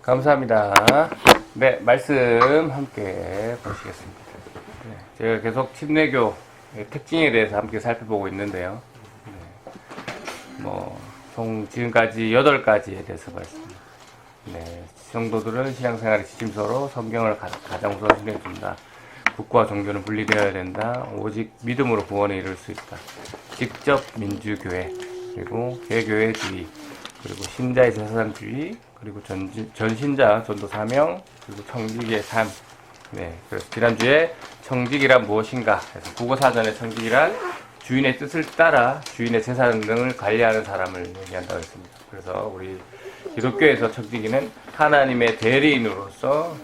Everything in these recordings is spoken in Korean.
감사합니다. 네, 말씀 함께 보시겠습니다. 네, 제가 계속 침례교의 특징에 대해서 함께 살펴보고 있는데요. 지금까지 8가지에 대해서 말씀드립니다. 네, 성도들은 신앙생활의 지침서로 성경을 가장 우선순위에 둔다. 국가와 종교는 분리되어야 된다. 오직 믿음으로 구원에 이를 수 있다. 직접 민주교회, 그리고 개교회주의, 그리고 신자의 제사장주의, 그리고 전신자 전도 사명, 그리고 청직의 삶. 네, 그래서 지난주에 청직이란 무엇인가 해서 국어사전의 청직이란 주인의 뜻을 따라 주인의 재산 등을 관리하는 사람을 얘기한다고 했습니다. 그래서 우리 기독교에서 청지기는 하나님의 대리인으로서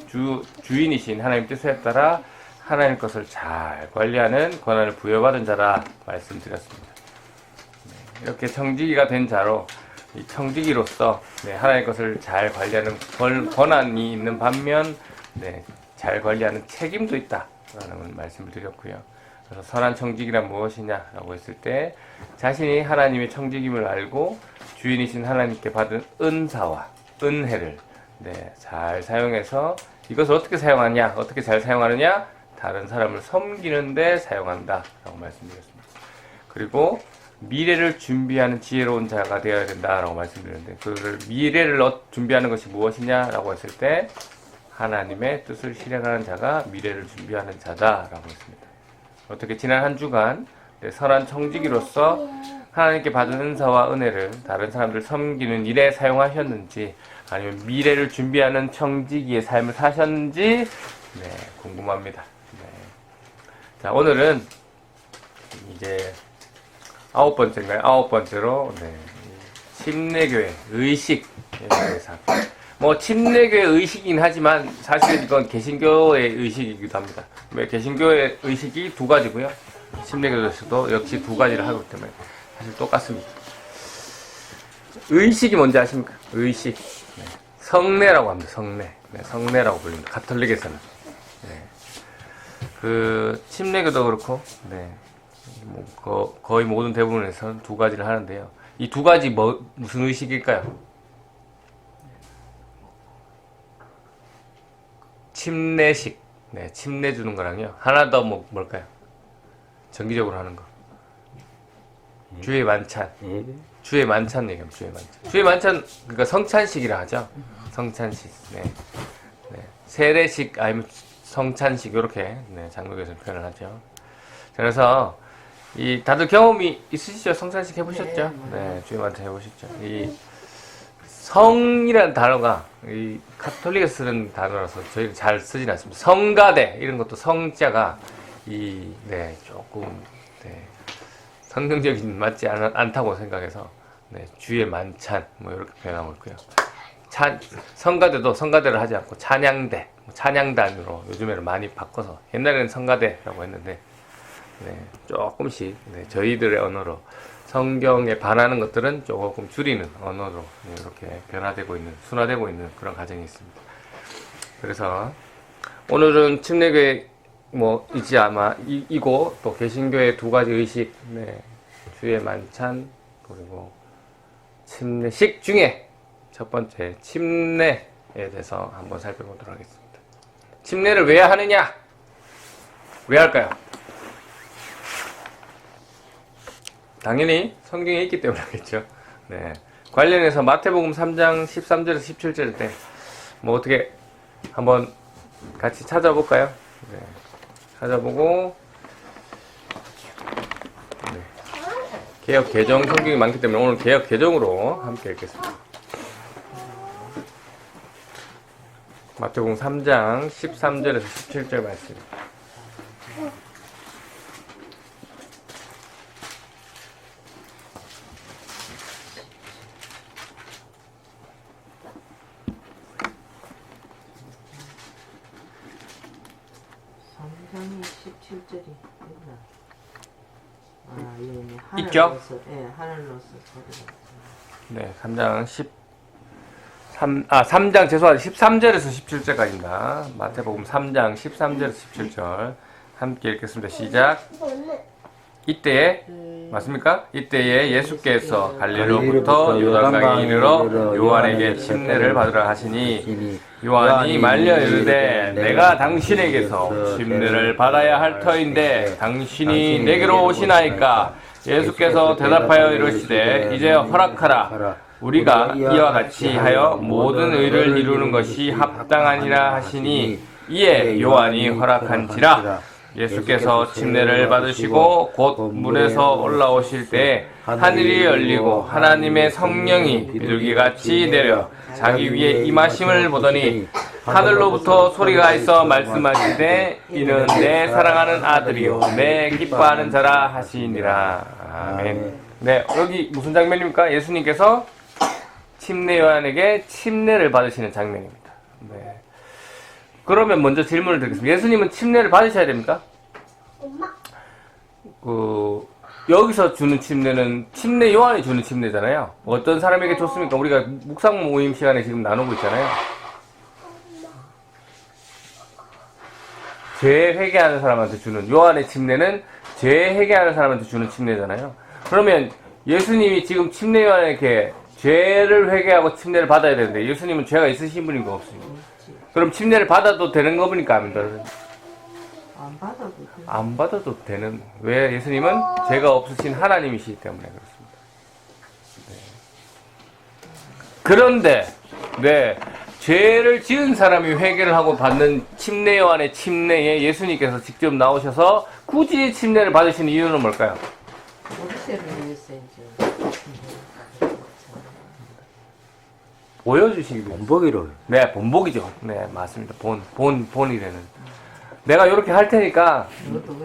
주인이신 하나님 뜻에 따라 하나님 것을 잘 관리하는 권한을 부여받은 자라 말씀드렸습니다. 네, 이렇게 청지기가 된 자로 이 청지기로서 하나님 것을 잘 관리하는 권한이 있는 반면 잘 관리하는 책임도 있다라는 말씀을 드렸고요. 그래서 선한 청지기란 무엇이냐라고 했을 때 자신이 하나님의 청지기임을 알고 주인이신 하나님께 받은 은사와 은혜를 잘 사용해서 이것을 어떻게 사용하냐, 어떻게 잘 사용하느냐, 다른 사람을 섬기는 데 사용한다라고 말씀드렸습니다. 그리고 미래를 준비하는 지혜로운 자가 되어야 된다라고 말씀드렸는데 그 미래를 준비하는 것이 무엇이냐라고 했을 때 하나님의 뜻을 실행하는 자가 미래를 준비하는 자다라고 했습니다. 어떻게 지난 한 주간 선한 청지기로서 하나님께 받은 은사와 은혜를 다른 사람들 섬기는 일에 사용하셨는지 아니면 미래를 준비하는 청지기의 삶을 사셨는지 궁금합니다. 자, 오늘은 이제 9번째인가요? 9번째로 침례교회 의식에 대해서 침례교회 의식이긴 하지만 사실 이건 개신교의 의식이기도 합니다. 개신교의 의식이 2가지고요. 침례교에서도 역시 2가지를 하기 때문에 사실 똑같습니다. 의식이 뭔지 아십니까? 의식. 성례라고 합니다. 성례. 성례라고 불립니다. 가톨릭에서는. 그 침례교도 그렇고 거의 모든 대부분에서는 2가지를 하는데요. 이 2가지 무슨 의식일까요? 침례식. 침례 주는 거랑요. 하나 더 뭘까요? 정기적으로 하는 거. 주의 만찬. 주의 만찬 얘기합니다. 주의 만찬. 주의 만찬, 그러니까 성찬식이라 하죠. 성찬식. 세례식, 아니면 성찬식, 이렇게, 장로교에서 표현을 하죠. 그래서, 다들 경험이 있으시죠? 성찬식 해보셨죠? 주의 만찬 해보셨죠? 성이라는 단어가 가톨릭에서 쓰는 단어라서 저희가 잘 쓰진 않습니다. 성가대 이런 것도 성자가 조금 성경적인 맞지 않다고 생각해서 주의 만찬 이렇게 표현하고 있고요. 성가대를 하지 않고 찬양대, 찬양단으로 요즘에는 많이 바꿔서 옛날에는 성가대라고 했는데 조금씩 저희들의 언어로 성경에 반하는 것들은 조금 줄이는 언어로 이렇게 변화되고 있는, 순화되고 있는 그런 과정이 있습니다. 그래서 오늘은 침례교회 이지 아마 이고 또 개신교의 2가지 의식, 주의 만찬 그리고 침례식 중에 첫 번째 침례에 대해서 한번 살펴보도록 하겠습니다. 침례를 왜 하느냐? 왜 할까요? 당연히 성경에 있기 때문에 하겠죠. 관련해서 마태복음 3장 13절에서 17절 때 어떻게 한번 같이 찾아볼까요? 찾아보고 개역 개정 성경이 많기 때문에 오늘 개역 개정으로 함께 읽겠습니다. 마태복음 3장 13절에서 17절 말씀. 있죠? 하늘로서. 3장 죄송합니다. 13절에서 17절까지입니다. 마태복음 3장 13절에서 17절 함께 읽겠습니다. 시작. 이때에 맞습니까? 이때에 예수께서 갈릴리로부터 요단강에 이르러 요한에게 침례를 받으라 하시니 요한이 말려 이르되 내가 당신에게서 침례를 받아야 할 터인데 당신이 내게로 오시나이까? 예수께서 대답하여 이르시되 이제 허락하라. 우리가 이와 같이 하여 모든 의를 이루는 것이 합당하니라 하시니 이에 요한이 허락한지라. 예수께서 침례를 받으시고 곧 물에서 올라오실 때 하늘이 열리고 하나님의 성령이 비둘기같이 내려 자기 위에 임하심을 보더니 하늘로부터 소리가 있어 말씀하시되 이는 내 사랑하는 아들이요 내 기뻐하는 자라 하시니라. 아멘. 네, 여기 무슨 장면입니까? 예수님께서 침례 요한에게 침례를 받으시는 장면입니다. 네. 그러면 먼저 질문을 드리겠습니다. 예수님은 침례를 받으셔야 됩니까? 여기서 주는 침례는 침례 요한이 주는 침례잖아요. 어떤 사람에게 줬습니까? 우리가 묵상 모임 시간에 지금 나누고 있잖아요. 죄 회개하는 사람한테 주는 요한의 침례는 죄 회개하는 사람한테 주는 침례잖아요. 그러면 예수님이 지금 침례 요한에게 죄를 회개하고 침례를 받아야 되는데 예수님은 죄가 있으신 분인가 없습니까? 그럼 침례를 받아도 되는 겁니까? 안 받아도 되는. 왜? 예수님은 죄가 없으신 하나님이시기 때문에 그렇습니다. 네. 그런데 네, 죄를 지은 사람이 회개를 하고 받는 침례 요한의 침례에 예수님께서 직접 나오셔서 굳이 침례를 받으시는 이유는 뭘까요? 보여주시기 위해서. 본보기로. 네, 본보기죠. 네, 맞습니다. 본이라는. 내가 이렇게 할 테니까,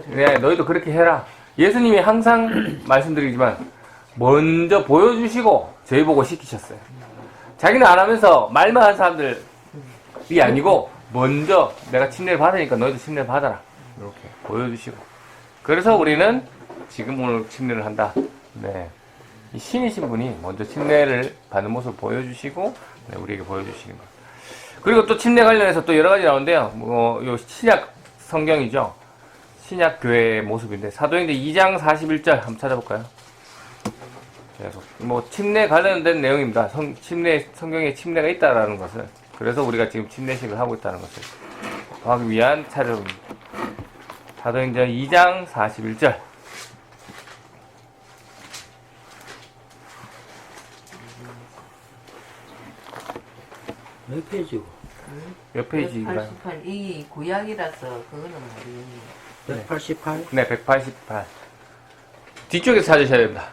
네, 너희도 그렇게 해라. 예수님이 항상 말씀드리지만, 먼저 보여주시고, 저희 보고 시키셨어요. 자기는 안 하면서 말만 한 사람들이 아니고, 먼저 내가 침례를 받으니까 너희도 침례를 받아라. 이렇게 보여주시고. 그래서 우리는 지금 오늘 침례를 한다. 네. 이 신이신 분이 먼저 침례를 받는 모습을 보여주시고, 네, 우리에게 보여주시는 것. 그리고 또 침례 관련해서 또 여러 가지 나오는데요. 요 신약 성경이죠. 신약 교회의 모습인데, 사도행전 2장 41절 한번 찾아볼까요? 계속. 침례 관련된 내용입니다. 성경에 침례가 있다라는 것을. 그래서 우리가 지금 침례식을 하고 있다는 것을 하기 위한 차례입니다. 사도행전 2장 41절. 몇 페이지고? 몇 페이지인가요? 188. 이 구약이라서 그거는 모르겠네요. 188? 네, 188. 뒤쪽에서 찾으셔야 됩니다.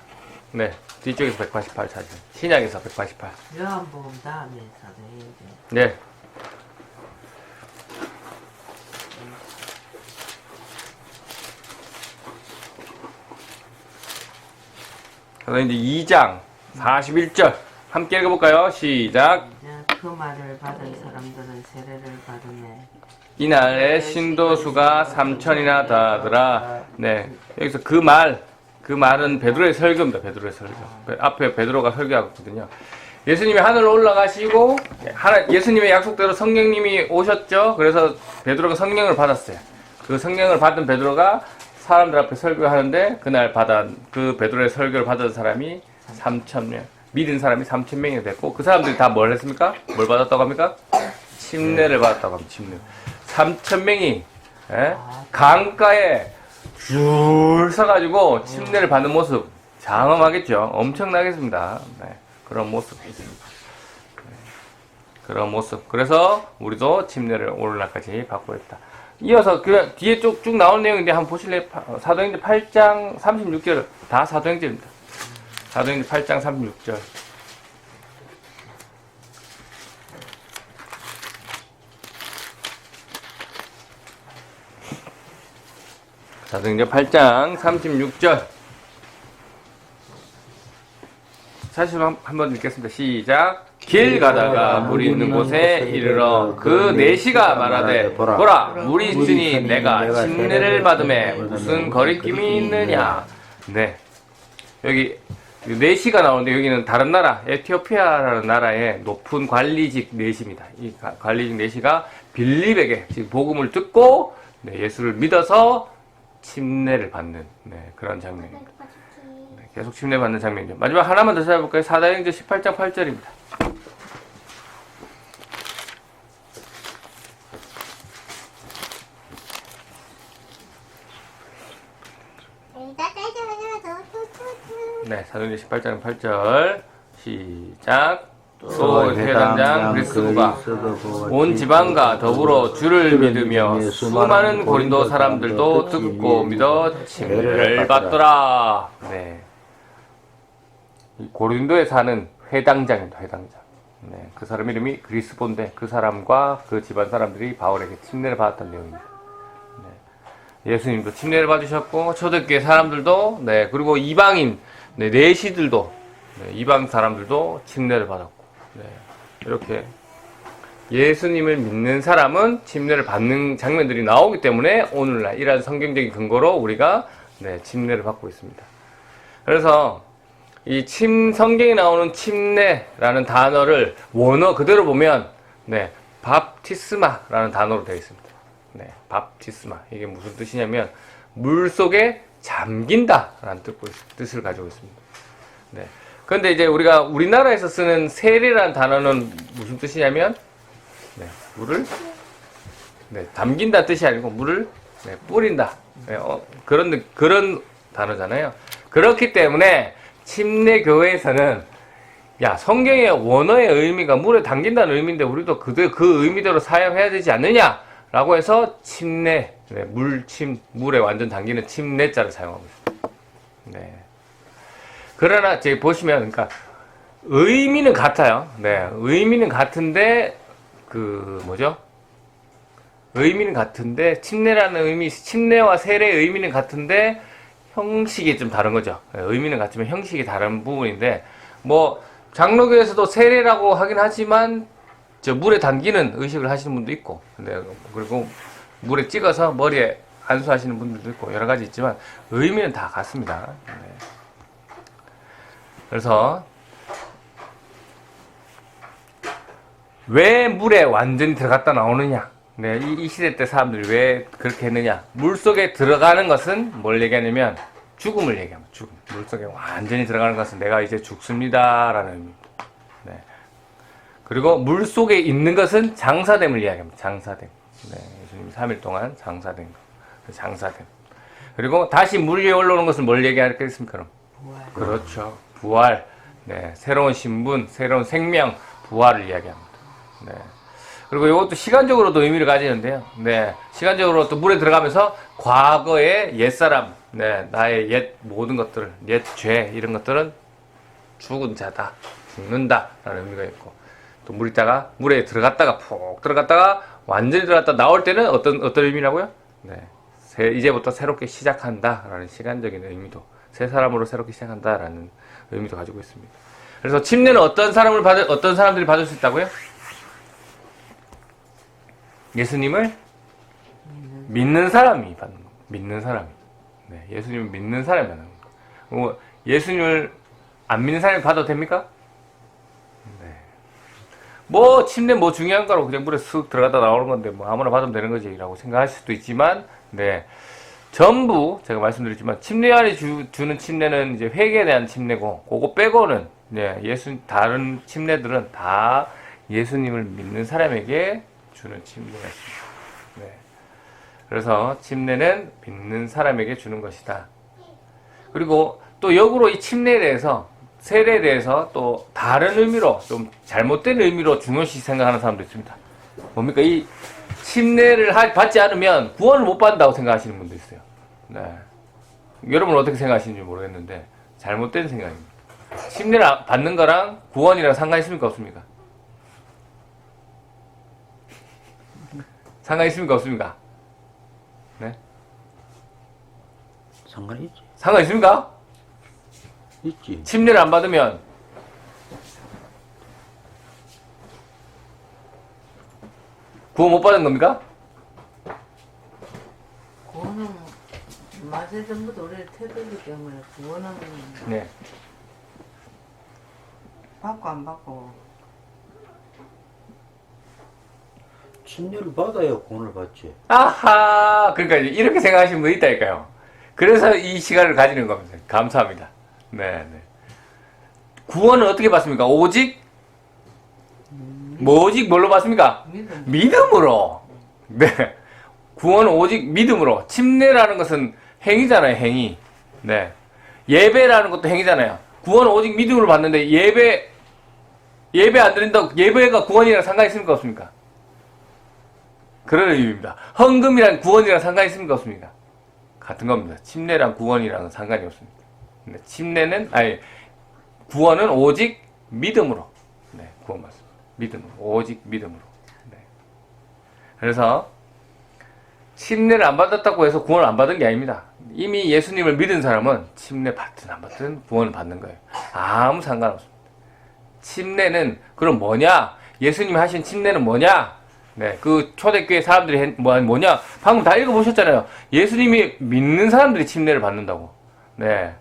네, 뒤쪽에서 188 찾으세요. 신약에서 188. 요한복음 다음에 사도행전. 네. 사도행전 2장 41절 함께 읽어볼까요? 시작. 그 말을 받은 사람들은 세례를 받으며 이날에 신도수가 3,000이나 다하더라. 네, 여기서 그 말은 베드로의 설교입니다. 베드로의 설교. 앞에 베드로가 설교하거든요. 예수님이 하늘로 올라가시고 예수님의 약속대로 성령님이 오셨죠. 그래서 베드로가 성령을 받았어요. 그 성령을 받은 베드로가 사람들 앞에 설교하는데 그날 그 베드로의 설교를 받은 사람이 3,000명. 믿은 사람이 3,000명이 됐고 그 사람들이 다 뭘 했습니까? 뭘 받았다고 합니까? 침례를 받았다고 합니다. 침례. 3,000명이 강가에 줄 서가지고 침례를 받는 모습 장엄하겠죠. 엄청나겠습니다. 네, 그런 모습. 네, 그런 모습. 그래서 우리도 침례를 오늘날까지 받고 있다. 이어서 그 뒤에 쭉 나온 내용인데 한번 보실래요? 사도행전 8장 36절 다 사도행전입니다. 사도행전 8장 36절. 사도행전 8장 36절. 사실 한번 읽겠습니다. 시작. 길 가다가 물이 있는 곳에 이르러 그 내시가 말하되 보라 물이 있으니 내가 침례를 받음에 무슨 거리낌이 있느냐. 네, 여기 내시가 나오는데 여기는 다른 나라 에티오피아라는 나라의 높은 관리직 내시입니다. 이 관리직 내시가 빌립에게 지금 복음을 듣고 예수를 믿어서 침례를 받는 그런 장면입니다. 계속 침례받는 장면이죠. 마지막 하나만 더 찾아볼까요? 사도행전 18장 8절입니다. 네, 사도행전 18장 8절 시작. 또 회당장 그리스도가 온 지방과 더불어 주를 믿으며 수많은 고린도 사람들도 듣고 믿어 침례를 받더라. 네. 이 고린도에 사는 회당장입니다. 회당장. 네, 그 사람 이름이 그리스도인데 그 사람과 그 집안 사람들이 바울에게 침례를 받았던 내용입니다. 네. 예수님도 침례를 받으셨고 초대교회 사람들도 네, 그리고 이방인 네, 내시들도 네, 이방 사람들도 침례를 받았고 네, 이렇게 예수님을 믿는 사람은 침례를 받는 장면들이 나오기 때문에 오늘날 이러한 성경적인 근거로 우리가 네, 침례를 받고 있습니다. 그래서 이 성경에 나오는 침례라는 단어를 원어 그대로 보면 네, 밥티스마라는 단어로 되어 있습니다. 네, 밥티스마 이게 무슨 뜻이냐면 물 속에 잠긴다라는 뜻을 가지고 있습니다. 네. 그런데 이제 우리가 우리나라에서 쓰는 세례라는 단어는 무슨 뜻이냐면 네, 물을 네, 담긴다 뜻이 아니고 물을 네, 뿌린다 네, 그런 단어잖아요. 그렇기 때문에 침례교회에서는 야 성경의 원어의 의미가 물에 담긴다는 의미인데 우리도 그 의미대로 사용해야 되지 않느냐라고 해서 침례 네, 물에 완전 담기는 침례자를 사용하고 있습니다. 네. 그러나 저기 보시면 그러니까 의미는 같아요. 네, 의미는 같은데 그 뭐죠? 의미는 같은데 침례라는 의미, 침례와 세례의 의미는 같은데 형식이 좀 다른 거죠. 네, 의미는 같지만 형식이 다른 부분인데 뭐 장로교에서도 세례라고 하긴 하지만 저 물에 담기는 의식을 하시는 분도 있고, 네, 그리고 물에 찍어서 머리에 안수하시는 분들도 있고 여러 가지 있지만 의미는 다 같습니다. 네. 그래서 왜 물에 완전히 들어갔다 나오느냐? 네, 이 시대 때 사람들이 왜 그렇게 했느냐? 물 속에 들어가는 것은 뭘 얘기하냐면 죽음을 얘기합니다. 죽음. 물 속에 완전히 들어가는 것은 내가 이제 죽습니다라는 의미입니다. 네. 그리고 물 속에 있는 것은 장사됨을 이야기합니다. 장사됨. 네, 예수님이 3일 동안 장사된 거. 장사됨. 그리고 다시 물 위에 올라오는 것은 뭘 얘기하겠습니까? 그럼? 부활. 그렇죠. 부활. 네, 새로운 신분, 새로운 생명, 부활을 이야기합니다. 네. 그리고 이것도 시간적으로도 의미를 가지는데요. 네, 시간적으로 또 물에 들어가면서 과거의 옛사람, 네, 나의 옛 모든 것들, 옛 죄, 이런 것들은 죽은 자다, 죽는다라는 의미가 있고, 또 물에 들어갔다가 푹 들어갔다가 완전히 들어갔다 나올 때는 어떤 의미라고요? 네, 이제부터 새롭게 시작한다라는 시간적인 의미도, 새 사람으로 새롭게 시작한다라는 의미도 가지고 있습니다. 그래서 침례는 어떤 사람들이 받을 수 있다고요? 예수님을 믿는 사람이 받는 겁니다. 믿는 사람이. 네, 예수님을 믿는 사람이 받는 겁니다. 예수님을 안 믿는 사람이 받아도 됩니까? 네. 뭐 침례 뭐 중요한 거라고 그냥 물에 쓱 들어가다 나오는 건데 뭐 아무나 받으면 되는 거지라고 생각하실 수도 있지만, 네, 전부 제가 말씀드렸지만 침례안이 주는 침례는 이제 회개에 대한 침례고, 그거 빼고는 네, 다른 침례들은 다 예수님을 믿는 사람에게 주는 침례가 있습니다. 네. 그래서 침례는 믿는 사람에게 주는 것이다. 그리고 또 역으로 이 침례에 대해서, 세례에 대해서 또 다른 의미로, 좀 잘못된 의미로 중요시 생각하는 사람도 있습니다. 뭡니까? 이 침례를 받지 않으면 구원을 못 받는다고 생각하시는 분도 있어요. 네. 여러분은 어떻게 생각하시는지 모르겠는데 잘못된 생각입니다. 침례를 받는 거랑 구원이랑 상관이 있습니까? 없습니까? 상관이 있습니까? 없습니까? 네? 상관이 있지. 상관 있습니까? 있지. 침례를 안 받으면 구원 못 받은 겁니까? 구원은 맞을 전부터 우리의 태도이기 때문에 구원은 네. 받고 안 받고 침례를 받아야 구원을 받지. 아하! 그러니까 이렇게 생각하시는 분이 있다니까요. 그래서 이 시간을 가지는 겁니다. 감사합니다. 네, 네. 구원은 어떻게 받습니까? 오직 오직 뭘로 받습니까? 믿음. 믿음으로. 네. 구원은 오직 믿음으로. 침례라는 것은 행위잖아요, 행위. 네. 예배라는 것도 행위잖아요. 구원은 오직 믿음으로 받는데 예배 안 드린다고 예배가 구원이랑 상관이 있습니까? 없습니까? 그런 의미입니다. 헌금이랑 구원이랑 상관이 있습니까? 없습니까? 같은 겁니다. 침례랑 구원이랑은 상관이 없습니다. 네. 구원은 오직 믿음으로. 네, 구원 받습니다. 믿음으로. 오직 믿음으로. 네. 그래서 침례를 안 받았다고 해서 구원을 안 받은 게 아닙니다. 이미 예수님을 믿은 사람은 침례 받든 안 받든 구원을 받는 거예요. 아무 상관없습니다. 침례는 그럼 뭐냐? 예수님이 하신 침례는 뭐냐? 네, 그 초대교회 사람들이 뭐냐? 방금 다 읽어보셨잖아요. 예수님이 믿는 사람들이 침례를 받는다고. 네,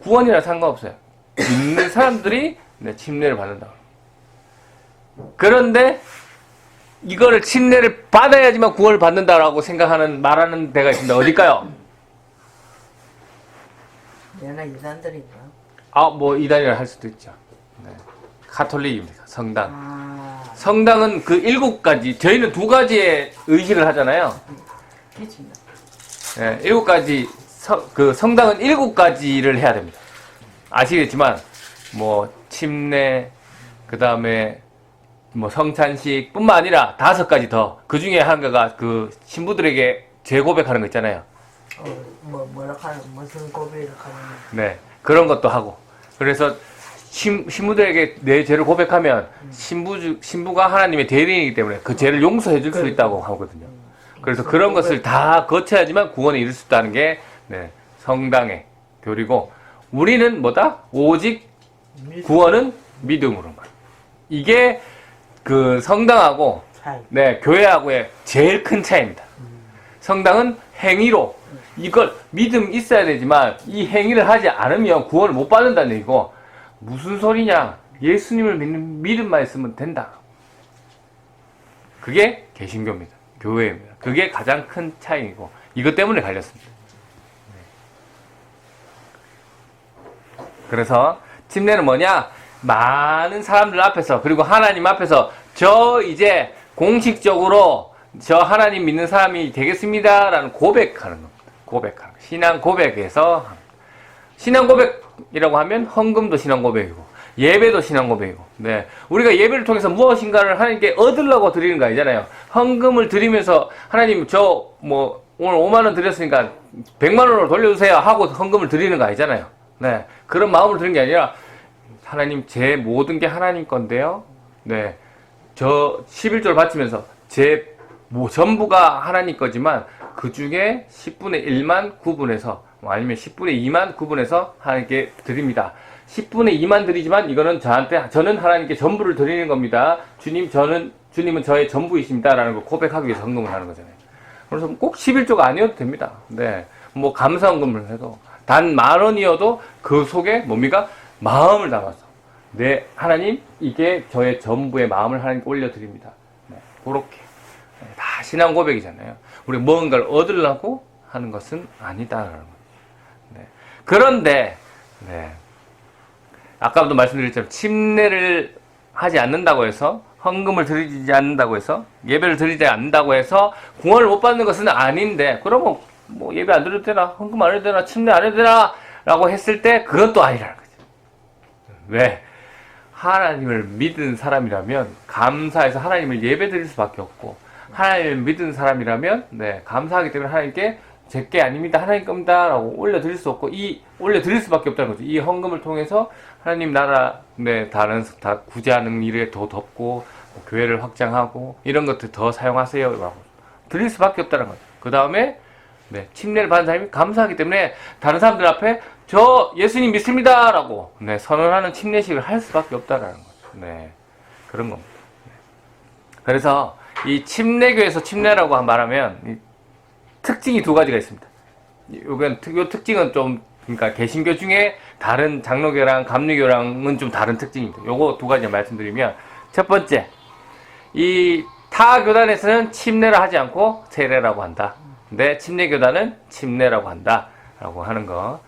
구원이랑 상관없어요. 믿는 사람들이 네, 침례를 받는다고. 그런데 이거를 침례를 받아야지만 구원을 받는다라고 말하는 데가 있습니다. 어딜까요? 내가 이단들인가? 뭐 이단이라 할 수도 있죠. 네. 카톨릭입니다. 성당. 아, 성당은 그 7가지, 저희는 2가지의 의식을 하잖아요. 기침다. 네, 7가지, 그 성당은 7가지를 해야 됩니다. 아시겠지만, 뭐, 침례, 그 다음에, 뭐, 성찬식 뿐만 아니라 5가지 더. 그 중에 하나가 그 신부들에게 재고백하는 거 있잖아요. 뭐라 하는, 무슨 고백을 하는. 네, 그런 것도 하고. 그래서 신부들에게 내 죄를 고백하면 신부가 하나님의 대리인이기 때문에 그 죄를 용서해 줄 수 있다고 하거든요. 그래서 그런 것을 다 거쳐야지만 구원에 이를 수 있다는 게 네, 성당의 교리고, 우리는 뭐다? 오직 구원은 믿음으로만. 이게 그 성당하고 차이. 네, 교회하고의 제일 큰 차이입니다. 성당은 행위로 이걸 믿음 있어야 되지만 이 행위를 하지 않으면 구원을 못 받는다는 얘기고, 무슨 소리냐? 예수님을 믿는 믿음만 있으면 된다. 그게 개신교입니다. 교회입니다. 그게 가장 큰 차이이고, 이것 때문에 갈렸습니다. 그래서 침례는 뭐냐? 많은 사람들 앞에서, 그리고 하나님 앞에서 이제 공식적으로 저 하나님 믿는 사람이 되겠습니다 라는 고백하는 겁니다. 고백하는 거. 신앙 고백에서, 신앙 고백이라고 하면 헌금도 신앙 고백이고 예배도 신앙 고백이고, 네, 우리가 예배를 통해서 무엇인가를 하나님께 얻으려고 드리는 거 아니잖아요. 헌금을 드리면서 하나님 오늘 5만 원 드렸으니까 100만 원으로 돌려주세요 하고 헌금을 드리는 거 아니잖아요. 네, 그런 마음으로 드리는 게 아니라, 하나님 제 모든 게 하나님 건데요. 네, 저 11조를 바치면서 전부가 하나님 거지만 그 중에 10분의 1만 구분해서, 아니면 10분의 2만 구분해서 하나님께 드립니다. 10분의 2만 드리지만 이거는 저는 하나님께 전부를 드리는 겁니다. 주님은 저의 전부이십니다. 라는 걸 고백하기 위해서 헌금을 하는 거잖아요. 그래서 꼭 11조가 아니어도 됩니다. 네, 뭐 감사헌금을 해도 단 10,000원이어도 그 속에 뭡니까? 마음을 담아서, 네, 하나님, 이게 저의 전부의 마음을 하나님께 올려드립니다. 네, 그렇게. 네, 다 신앙 고백이잖아요. 우리 무언가를 얻으려고 하는 것은 아니다라는 거죠. 네. 그런데, 네, 아까도 말씀드렸지만, 침례를 하지 않는다고 해서, 헌금을 드리지 않는다고 해서, 예배를 드리지 않는다고 해서 구원을 못 받는 것은 아닌데, 그러면 뭐 예배 안 드려도 되나, 헌금 안 해도 되나, 침례 안 해도 되나 라고 했을 때 그건 또 아니라는 거죠. 왜? 하나님을 믿은 사람이라면 감사해서 하나님을 예배 드릴 수밖에 없고, 하나님을 믿은 사람이라면 네, 감사하기 때문에 하나님께 제게 아닙니다, 하나님 겁니다 라고 올려드릴 수 없고, 올려드릴 수밖에 없다는 거죠. 이 헌금을 통해서 하나님 나라, 네, 다 구제하는 일에 더 돕고, 교회를 확장하고 이런 것들 더 사용하세요 라고 드릴 수밖에 없다는 거죠. 그 다음에 네, 침례를 받은 사람이 감사하기 때문에 다른 사람들 앞에 저 예수님 믿습니다 라고 네, 선언하는 침례식을 할 수밖에 없다라는 거죠. 네, 그런 겁니다. 네. 그래서 이 침례교에서 침례라고 말하면 이 특징이 2가지가 있습니다. 요 특징은 좀, 그러니까 개신교 중에 다른 장로교랑 감리교랑은 좀 다른 특징입니다. 요거 2가지 말씀드리면, 첫 번째, 이 타 교단에서는 침례를 하지 않고 세례라고 한다. 근데 침례교단은 침례라고 한다 라고 하는 거.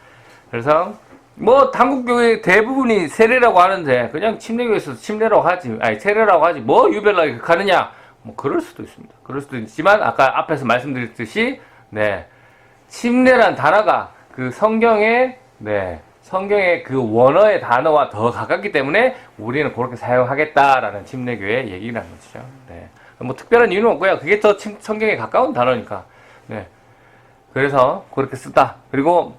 그래서 뭐 단국교회 대부분이 세례라고 하는데 그냥 침례교에서 침례라고 하지, 아니 세례라고 하지 뭐 유별나게 하느냐, 뭐 그럴 수도 있습니다. 그럴 수도 있지만 아까 앞에서 말씀드렸듯이 네, 침례란 단어가 그 성경의 그 원어의 단어와 더 가깝기 때문에 우리는 그렇게 사용하겠다라는 침례교의 얘기라는 거죠. 네. 뭐 특별한 이유는 없고요. 그게 더 성경에 가까운 단어니까. 네. 그래서 그렇게 쓰다. 그리고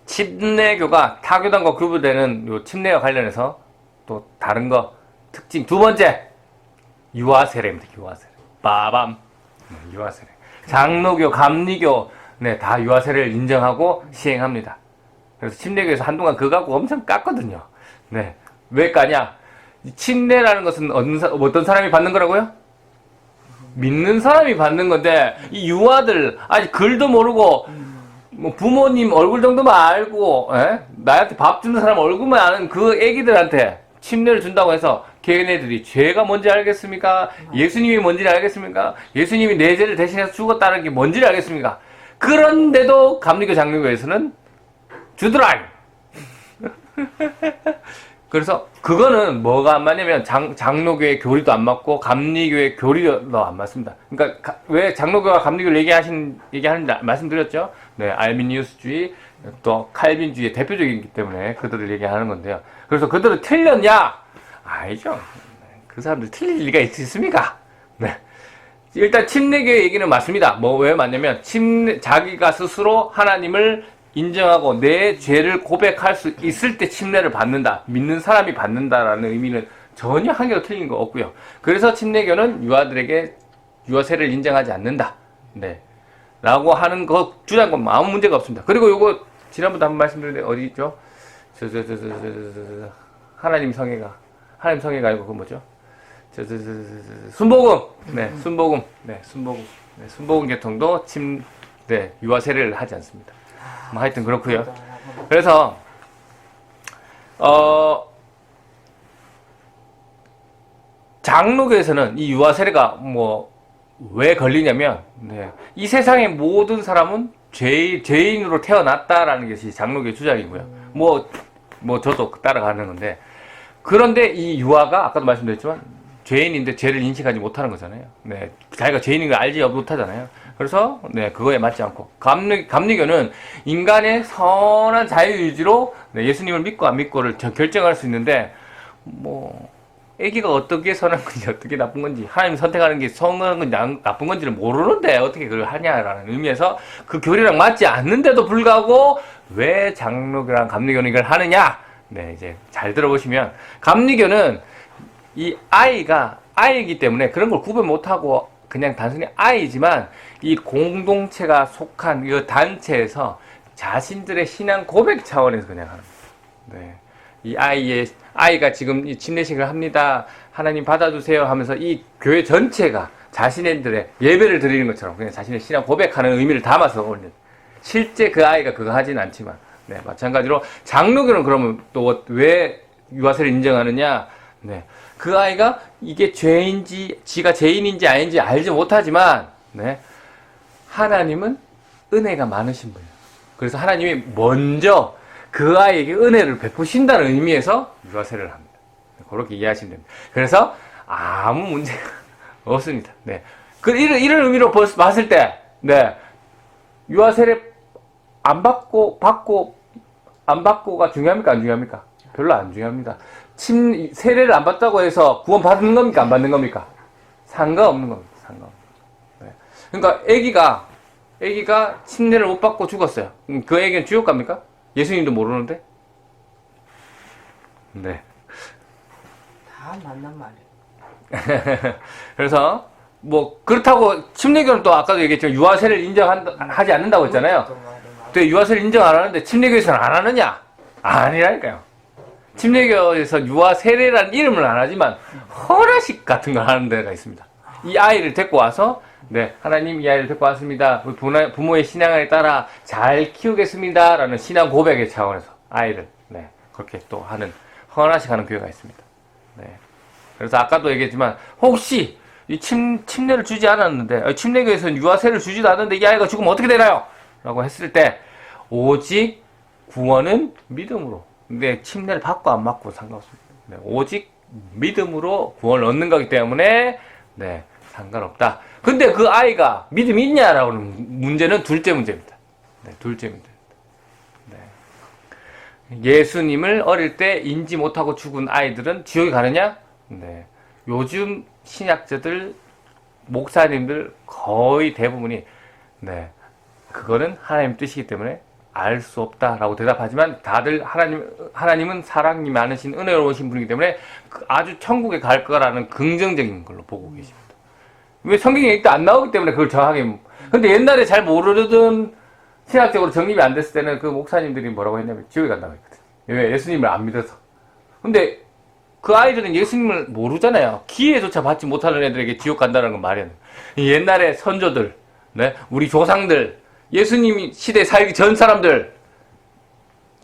침례교가 타교단과 구분되는 요 침례와 관련해서 또 다른 거 특징 두 번째, 유아세례입니다. 유아세례. 빠밤. 유아세례. 장로교, 감리교 네, 다 유아세례를 인정하고 시행합니다. 그래서 침례교에서 한동안 그거 갖고 엄청 깠거든요. 네. 왜 까냐? 침례라는 것은 어떤 사람이 받는 거라고요? 믿는 사람이 받는 건데, 이 유아들, 아직 글도 모르고, 뭐 부모님 얼굴 정도만 알고, 나한테 밥 주는 사람 얼굴만 아는 그 애기들한테 침례를 준다고 해서, 걔네들이 죄가 뭔지 알겠습니까? 예수님이 뭔지를 알겠습니까? 예수님이 내 죄를 대신해서 죽었다는 게 뭔지를 알겠습니까? 그런데도 감리교 장로교에서는 주드라이. 그래서 그거는 뭐가 안 맞냐면 장로교의 교리도 안 맞고 감리교의 교리도 안 맞습니다. 그러니까 왜 장로교와 감리교를 얘기하는지 말씀드렸죠. 네, 알미니우스주의 또 칼빈주의의 대표적이기 때문에 그들을 얘기하는 건데요. 그래서 그들은 틀렸냐? 아니죠. 그 사람들 틀릴 리가 있습니까? 네. 일단 침례교의 얘기는 맞습니다. 뭐 왜 맞냐면 자기가 스스로 하나님을 인정하고 내 죄를 고백할 수 있을 때 침례를 받는다. 믿는 사람이 받는다라는 의미는 전혀 한 개도 틀린 거 없고요. 그래서 침례교는 유아들에게 유아세를 인정하지 않는다. 네. 라고 하는 거 주장한 건 아무 문제가 없습니다. 그리고 요거 지난번에 한번 말씀드렸는데 어디 있죠? 하나님 성애가 아니고 그 뭐죠? 순복음. 네, 순복음. 네, 순복음. 네, 순복음 계통도 유아세례를 하지 않습니다. 뭐 하여튼 그렇고요. 그래서 장로교에서는 이 유아세례가 뭐 왜 걸리냐면 이 세상의 모든 사람은 죄인으로 태어났다라는 것이 장로교의 주장이고요. 뭐 저도 따라가는 건데, 그런데 이 유아가 아까도 말씀드렸지만 죄인인데 죄를 인식하지 못하는 거잖아요. 네, 자기가 죄인인 걸 알지 못하잖아요. 그래서 그거에 맞지 않고 감리교는 인간의 선한 자유의지로 예수님을 믿고 안 믿고를 결정할 수 있는데, 뭐 애기가 어떻게 선한 건지 어떻게 나쁜 건지, 하나님 선택하는 게 선한 건지 나쁜 건지를 모르는데 어떻게 그걸 하냐라는 의미에서 그 교리랑 맞지 않는데도 불구하고 왜 장로교랑 감리교는 이걸 하느냐? 네, 이제 잘 들어보시면 감리교는 이 아이이기 때문에 그런 걸 구분 못하고 그냥 단순히 아이지만 이 공동체가 속한 이 단체에서 자신들의 신앙 고백 차원에서 그냥 하는 거예요. 네. 이 아이가 지금 이 침례식을 합니다. 하나님 받아주세요 하면서 이 교회 전체가 자신들의 예배를 드리는 것처럼 그냥 자신의 신앙 고백하는 의미를 담아서 올린. 실제 그 아이가 그거 하진 않지만, 네, 마찬가지로 장로교는 그러면 또 왜 유아세를 인정하느냐? 네, 그 아이가 이게 죄인지 지가 죄인인지 아닌지 알지 못하지만, 네, 하나님은 은혜가 많으신 분이에요. 그래서 하나님이 먼저 그 아이에게 은혜를 베푸신다는 의미에서 유아세례를 합니다. 그렇게 이해하시면 됩니다. 그래서 아무 문제가 없습니다. 네. 이런 의미로 봤을 때, 네, 유아세례 안 받고 안 받고가 중요합니까? 안 중요합니까? 별로 안 중요합니다. 세례를 안 받다고 해서 구원 받는 겁니까? 안 받는 겁니까? 상관없는 겁니다. 상관없는. 네. 그러니까 애기가 침례를 못 받고 죽었어요. 그 애기는 지옥 갑니까? 예수님도 모르는데? 네. 다 맞는 말이에요. 그래서 뭐 그렇다고 침례교는 또 아까도 얘기했지만 유아세를 인정하지 않는다고 했잖아요. 근데 유아세를 인정 안 하는데 침례교에서는 안 하느냐? 아니라니까요. 침례교에서 유아세례라는 이름을 안 하지만 헌화식 같은 걸 하는 데가 있습니다. 이 아이를 데리고 와서, 네, 하나님 이 아이를 데리고 왔습니다. 우리 부모의 신앙에 따라 잘 키우겠습니다. 라는 신앙 고백의 차원에서 아이를, 네, 그렇게 또 하는, 헌화식 하는 교회가 있습니다. 네. 그래서 아까도 얘기했지만, 혹시 이 침례를 주지 않았는데, 침례교에서는 유아세를 주지도 않았는데 이 아이가 죽으면 어떻게 되나요? 라고 했을 때, 오직 구원은 믿음으로. 근데 침례를 받고 안 받고 상관없습니다. 네, 오직 믿음으로 구원을 얻는 거기 때문에 네, 상관없다. 근데 그 아이가 믿음이 있냐라고 하는 문제는 둘째 문제입니다. 네, 둘째 문제입니다. 네. 예수님을 어릴 때 인지 못하고 죽은 아이들은 지옥에 가느냐? 네. 요즘 신약자들, 목사님들 거의 대부분이 네, 그거는 하나님 뜻이기 때문에 알 수 없다라고 대답하지만 다들 하나님은 사랑이 많으신 은혜로우신 분이기 때문에 아주 천국에 갈 거라는 긍정적인 걸로 보고 계십니다. 왜 성경에 일단 안 나오기 때문에 그걸 정하게. 근데 옛날에 잘 모르던 신학적으로 정립이 안 됐을 때는 그 목사님들이 뭐라고 했냐면 지옥에 간다고 했거든. 왜? 예수님을 안 믿어서. 근데 그 아이들은 예수님을 모르잖아요. 기회조차 받지 못하는 애들에게 지옥 간다는 건 말이 안 돼. 옛날에 선조들, 네? 우리 조상들, 예수님 시대 살기 전 사람들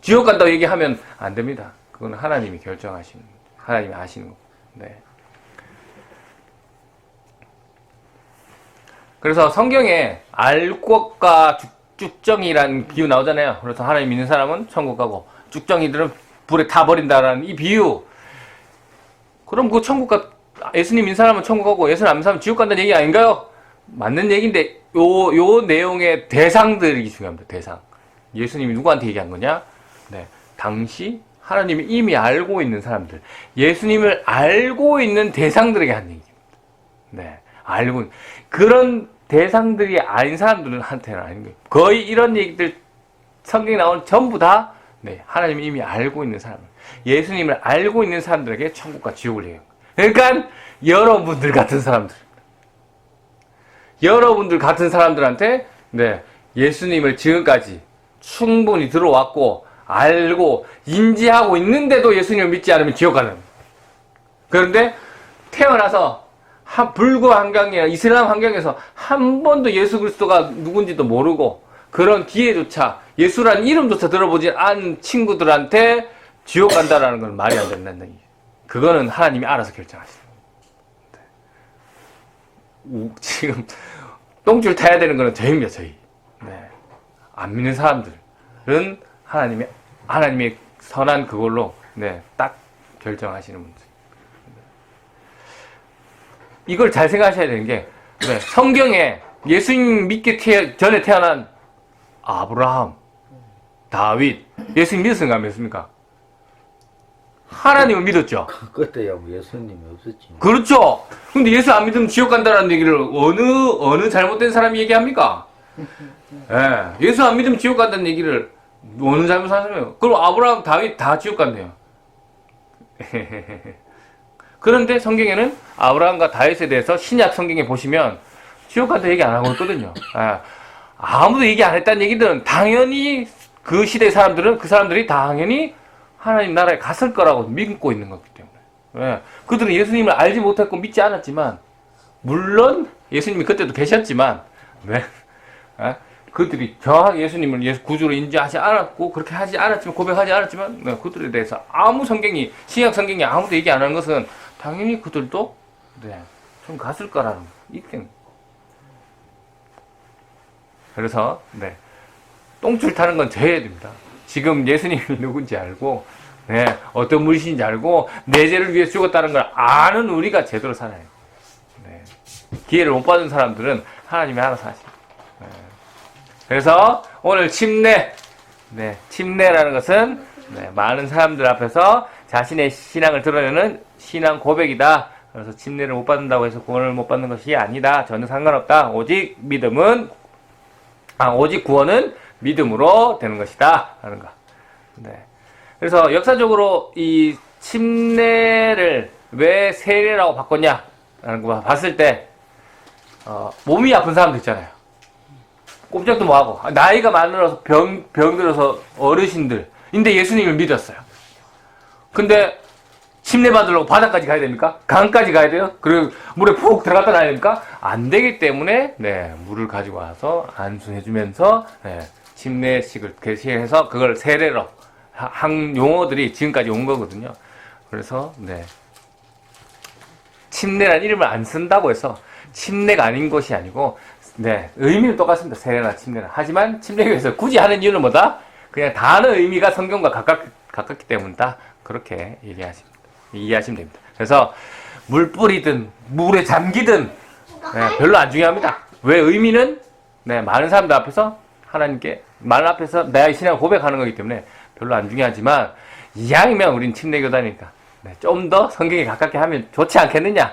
지옥 간다고 얘기하면 안 됩니다. 그건 하나님이 결정하시는, 하나님이 아시는 거고. 네. 그래서 성경에 알곡과 쭉정이라는 비유 나오잖아요. 그래서 하나님 믿는 사람은 천국 가고 쭉정이들은 불에 타버린다라는 이 비유. 그럼 그 천국 가, 예수님 믿는 사람은 천국 가고 예수님 안 믿는 사람은 지옥 간다는 얘기 아닌가요? 맞는 얘기인데 요 내용의 대상들이 중요합니다. 대상. 예수님이 누구한테 얘기한 거냐? 네. 당시 하나님이 이미 알고 있는 사람들. 예수님을 알고 있는 대상들에게 한 얘기입니다. 네. 알고 그런 대상들이 아닌 사람들한테는 아닌 거예요. 거의 이런 얘기들 성경에 나오는 전부 다 네, 하나님이 이미 알고 있는 사람, 예수님을 알고 있는 사람들에게 천국과 지옥을 얘기해요. 그러니까 여러분들 같은 사람들, 여러분들 같은 사람들한테 네, 예수님을 지금까지 충분히 들어왔고 알고 인지하고 있는데도 예수님을 믿지 않으면 지옥 가는 거예요. 그런데 태어나서 불교 환경이나 이슬람 환경에서 한 번도 예수 그리스도가 누군지도 모르고 그런 기회조차 예수라는 이름조차 들어보지 않은 친구들한테 지옥 간다라는 건 말이 안 된다는 얘기예요. 그거는 하나님이 알아서 결정하시는 거예요. 지금 똥줄 타야 되는 거는 저희입니다. 저희. 네. 안 믿는 사람들은 하나님의 선한 그걸로 네, 딱 결정하시는 문제. 이걸 잘 생각하셔야 되는 게 네, 성경에 예수님 믿기 전에 태어난 아브라함, 다윗, 예수님 믿었습니까? 안 믿었습니까? 하나님을 믿었죠. 그때야 뭐 예수님이 없었지. 그렇죠. 근데 예수 안 믿으면 지옥 간다는 얘기를 어느 잘못된 사람이 얘기합니까? 예, 예수 안 믿으면 지옥 간다는 얘기를 어느 잘못한 사람이에요? 그럼 아브라함, 다윗 다 지옥 간대요. 그런데 성경에는 아브라함과 다윗에 대해서 신약 성경에 보시면 지옥 간다 얘기 안 하고 있거든요. 아무도 얘기 안 했다는 얘기들은 당연히 그 시대 사람들은 그 사람들이 당연히 하나님 나라에 갔을 거라고 믿고 있는 거기 때문에 그들은 예수님을 알지 못했고 믿지 않았지만 물론 예수님이 그때도 계셨지만 그들이 정확하게 예수님을 구주로 인지하지 않았고 그렇게 하지 않았지만 고백하지 않았지만 그들에 대해서 아무 성경이 신약 성경이 아무도 얘기 안 하는 것은 당연히 그들도 좀 갔을 거라는 있겠네. 그래서 똥줄 타는 건 저해야 됩니다. 지금 예수님이 누군지 알고 어떤 분이신지 알고 내 죄를 위해서 죽었다는 걸 아는 우리가 제대로 살아야 돼요. 기회를 못 받은 사람들은 하나님이 알아서 하십니다. 그래서 오늘 침례라는 것은 많은 사람들 앞에서 자신의 신앙을 드러내는 신앙 고백이다. 그래서 침례를 못 받는다고 해서 구원을 못 받는 것이 아니다. 전혀 상관없다. 오직 구원은 믿음으로 되는 것이다. 하는 거. 그래서 역사적으로 이 침례를 왜 세례라고 바꿨냐라는 거 봤을 때 몸이 아픈 사람도 있잖아요. 꼼짝도 못하고 나이가 많아서 병들어서 어르신들 근데 예수님을 믿었어요. 근데 침례 받으려고 바다까지 가야 됩니까? 강까지 가야 돼요? 그리고 물에 푹 들어갔다 나야 됩니까? 안 되기 때문에 물을 가지고 와서 안수해주면서 침례식을 개시해서 그걸 세례로 한 용어들이 지금까지 온 거거든요. 그래서 침례라는 이름을 안 쓴다고 해서 침례가 아닌 것이 아니고 의미는 똑같습니다. 세례나 침례나. 하지만 침례교에서 굳이 하는 이유는 뭐다? 그냥 단어 의미가 성경과 가깝기 때문이다. 그렇게 이해하시면 됩니다. 그래서 물 뿌리든 물에 잠기든 네, 별로 안 중요합니다. 왜 의미는 네, 많은 사람들 앞에서 하나님께 말 앞에서 나의 신앙을 고백하는 거기 때문에 별로 안 중요하지만 이왕이면 우린 침례교단이니까 네, 좀 더 성경에 가깝게 하면 좋지 않겠느냐.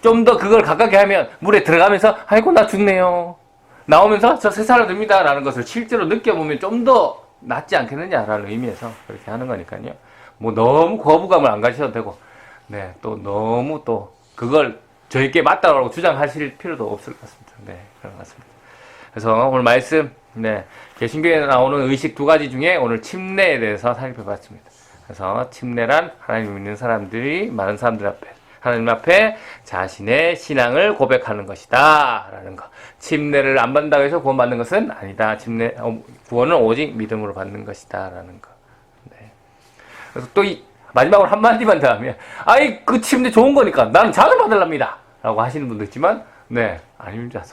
좀 더 그걸 가깝게 하면 물에 들어가면서 아이고 나 죽네요. 나오면서 저 새 사람 됩니다. 라는 것을 실제로 느껴보면 좀 더 낫지 않겠느냐라는 의미에서 그렇게 하는 거니까요. 뭐 너무 거부감을 안 가지셔도 되고 네, 또 너무 또 그걸 저에게 맞다고 주장하실 필요도 없을 것 같습니다. 네, 그런 것 같습니다. 그래서 오늘 말씀, 네, 개신교에 나오는 의식 2가지 중에 오늘 침례에 대해서 살펴봤습니다. 그래서 침례란 하나님 믿는 사람들이 많은 사람들 앞에 하나님 앞에 자신의 신앙을 고백하는 것이다 라는 거. 침례를 안 받는다고 해서 구원받는 것은 아니다. 구원은 오직 믿음으로 받는 것이다 라는 거. 네. 그래서 또 마지막으로 한마디만 더 하면 아이 그 침례 좋은 거니까 나는 자주 받으랍니다 라고 하시는 분도 있지만 네 아닙니다.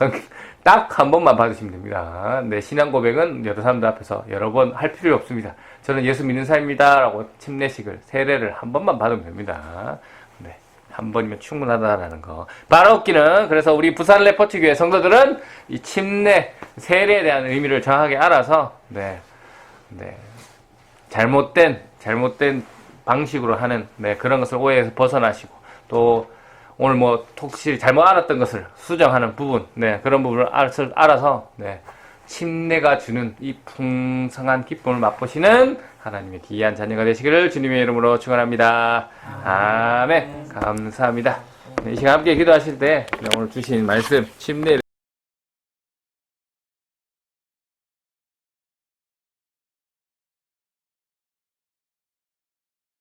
딱 한 번만 받으시면 됩니다. 네, 신앙 고백은 여러 사람들 앞에서 여러 번 할 필요 없습니다. 저는 예수 믿는 사람입니다 라고 침례식을 세례를 한 번만 받으면 됩니다. 네, 한 번이면 충분하다라는 거. 바라옵기는 그래서 우리 부산 레퍼트 교회 성도들은 이 침례 세례에 대한 의미를 정확하게 알아서 네 잘못된 방식으로 하는 네, 그런 것을 오해에서 벗어나시고 또 오늘 뭐 혹시 잘못 알았던 것을 수정하는 부분 네, 그런 부분을 알아서 네, 침례가 주는 이 풍성한 기쁨을 맛보시는 하나님의 귀한 자녀가 되시기를 주님의 이름으로 축원합니다. 아멘. 감사합니다. 네, 이 시간 함께 기도하실 때 오늘 주신 말씀 침례